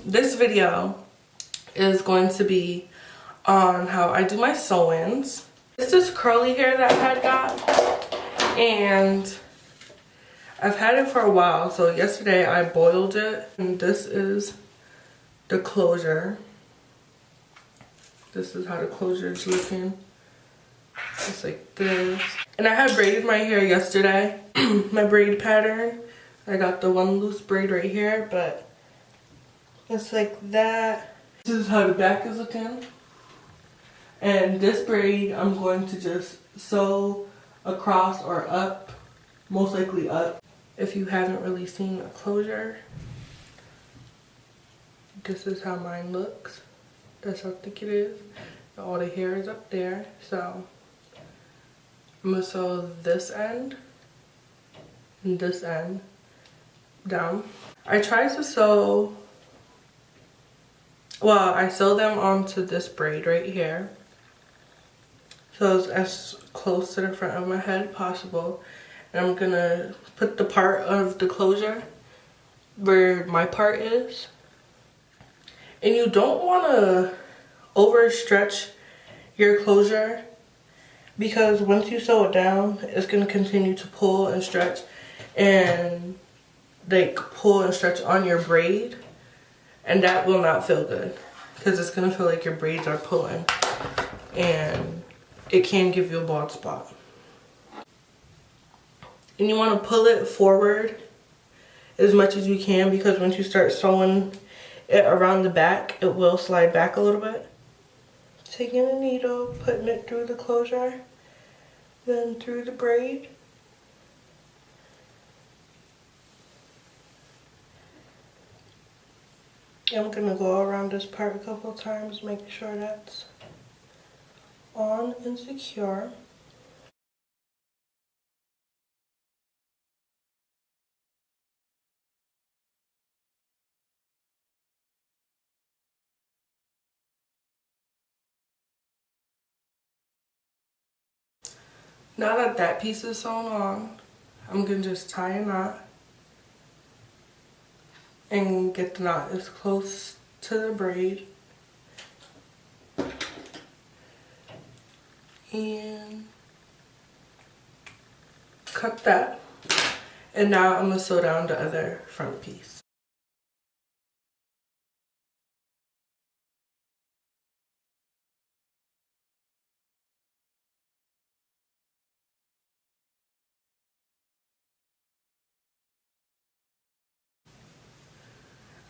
This video is going to be on how I do my sew-ins. This is curly hair that I had got, and I've had it for a while. So yesterday I boiled it, and this is the closure. This is how the closure is looking. It's like this. And I had braided my hair yesterday, my braid pattern. I got the one loose braid right here, but it's like that. This is how the back is looking. And this braid, I'm going to just sew across or up, most likely up. If you haven't really seen a closure, this is how mine looks. That's how thick it is. All the hair is up there. So I'm gonna sew this end and this end down. I try to sew, well, I sew them onto this braid right here. So it's as close to the front of my head possible. And I'm gonna put the part of the closure where my part is. And you don't wanna overstretch your closure, because once you sew it down, it's gonna continue to pull and stretch and like pull and stretch on your braid, and that will not feel good because it's gonna feel like your braids are pulling, and it can give you a bald spot. And you want to pull it forward as much as you can, because once you start sewing it around the back, it will slide back a little bit. Taking a needle, putting it through the closure, then through the braid. I'm gonna go around this part a couple of times, making sure that's on and secure. Now that that piece is sewn on, I'm gonna just tie a knot and get the knot as close to the braid. And cut that. And now I'm gonna sew down the other front piece.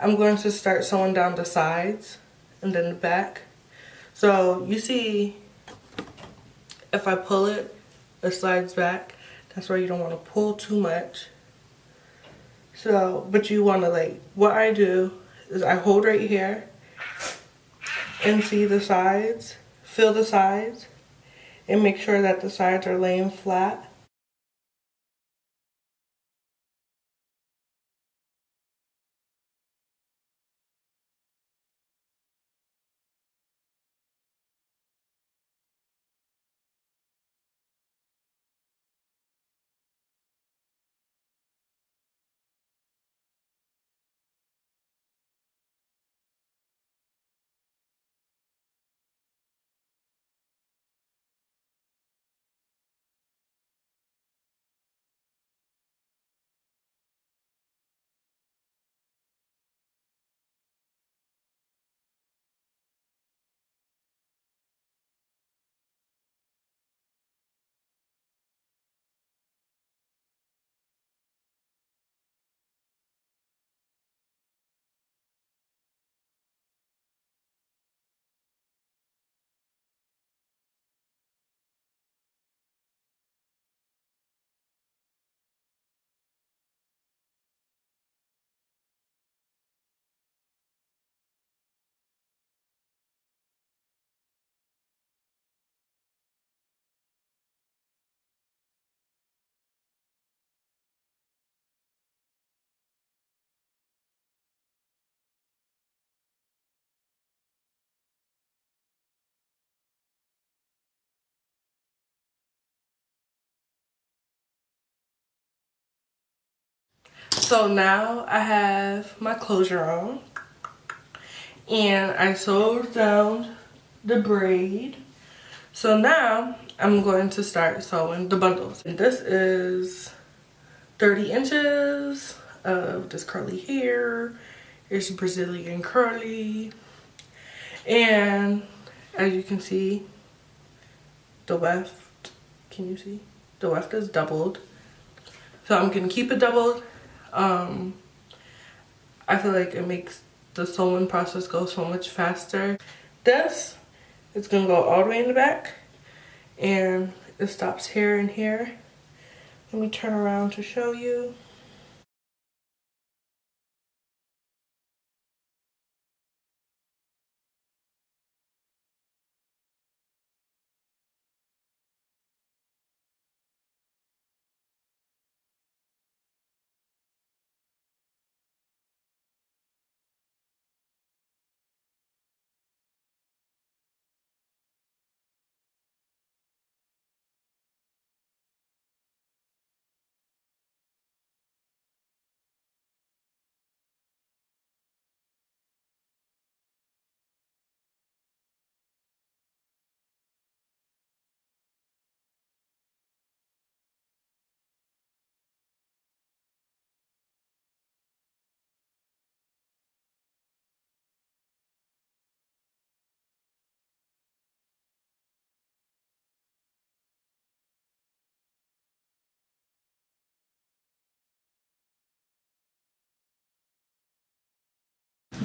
I'm going to start sewing down the sides and then the back. So you see, if I pull it, it slides back. That's why you don't want to pull too much. So, but you want to, like, what I do is I hold right here and see the sides, feel the sides, and make sure that the sides are laying flat. So now I have my closure on, and I sewed down the braid. So now I'm going to start sewing the bundles. And this is 30 inches of this curly hair. It's Brazilian curly. And as you can see, the weft, can you see? The weft is doubled. So I'm gonna keep it doubled. I feel like it makes the sewing process go so much faster. This is gonna go all the way in the back, and it stops here and here. Let me turn around to show you.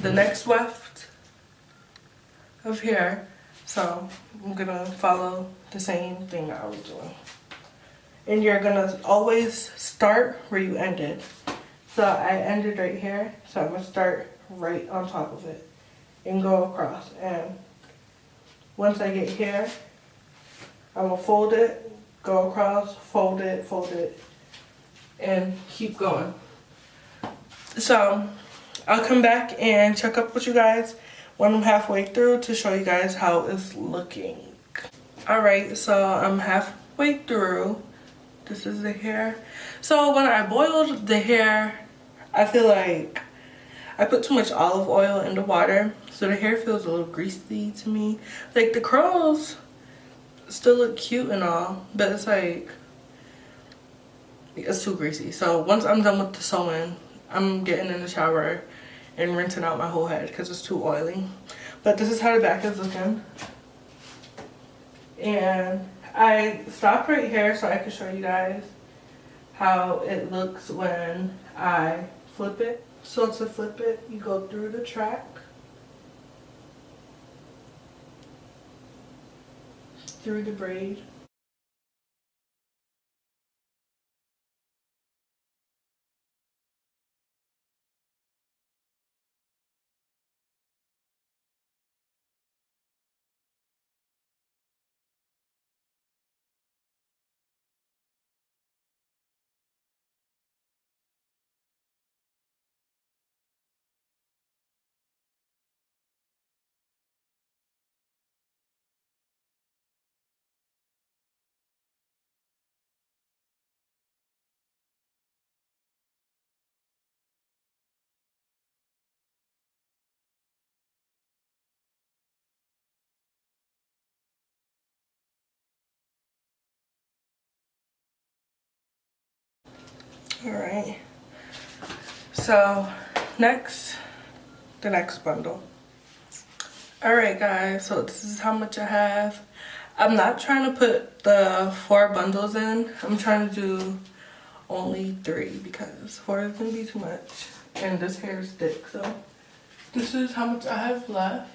The next weft of hair. So I'm gonna follow the same thing I was doing. And you're gonna always start where you ended. So I ended right here, so I'm gonna start right on top of it and go across. And once I get here, I'm gonna fold it, go across, fold it, and keep going. So I'll come back and check up with you guys when I'm halfway through to show you guys how it's looking. Alright, so I'm halfway through. This is the hair. So when I boiled the hair, I feel like I put too much olive oil in the water, so the hair feels a little greasy to me. Like the curls still look cute and all, but it's like, it's too greasy. So once I'm done with the sewing, I'm getting in the shower and rinsing out my whole head because it's too oily. But this is how the back is looking. And I stopped right here so I can show you guys how it looks when I flip it. So to flip it, you go through the track, through the braid. Alright. So next, the next bundle. Alright guys, so this is how much I have. I'm not trying to put the 4 bundles in. I'm trying to do only 3 because 4 is gonna be too much. And this hair is thick, so this is how much I have left.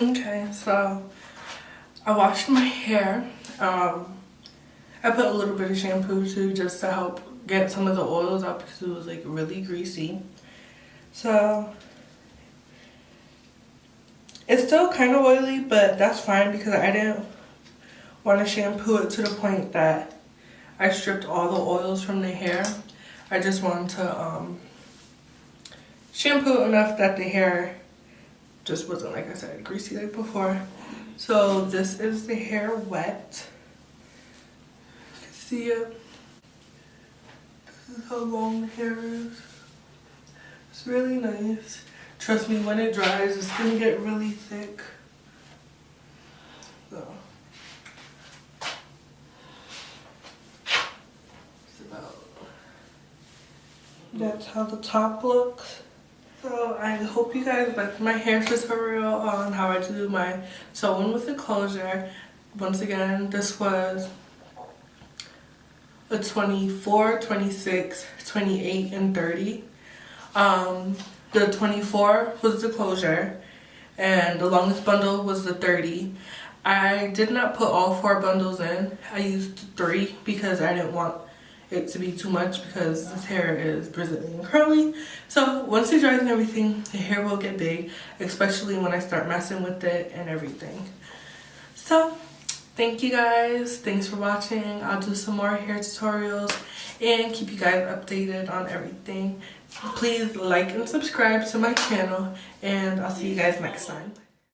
Okay, so I washed my hair. I put a little bit of shampoo too, just to help get some of the oils out because it was like really greasy. So it's still kind of oily, but that's fine because I didn't want to shampoo it to the point that I stripped all the oils from the hair. I just wanted to shampoo enough that the hair just wasn't, like I said, greasy like before. So this is the hair wet. You can see it. This is how long the hair is. It's really nice. Trust me, when it dries, it's gonna get really thick. So it's about, that's how the top looks. So I hope you guys liked my hair tutorial on how I do my sewing with the closure. Once again, this was a 24, 26, 28, and 30. The 24 was the closure and the longest bundle was the 30. I did not put all 4 bundles in. I used 3 because I didn't want it to be too much because this hair is Brazilian curly. So once it dries and everything, the hair will get big, especially when I start messing with it and everything. So thank you guys. Thanks for watching. I'll do some more hair tutorials and keep you guys updated on everything. Please like and subscribe to my channel and I'll see you guys next time.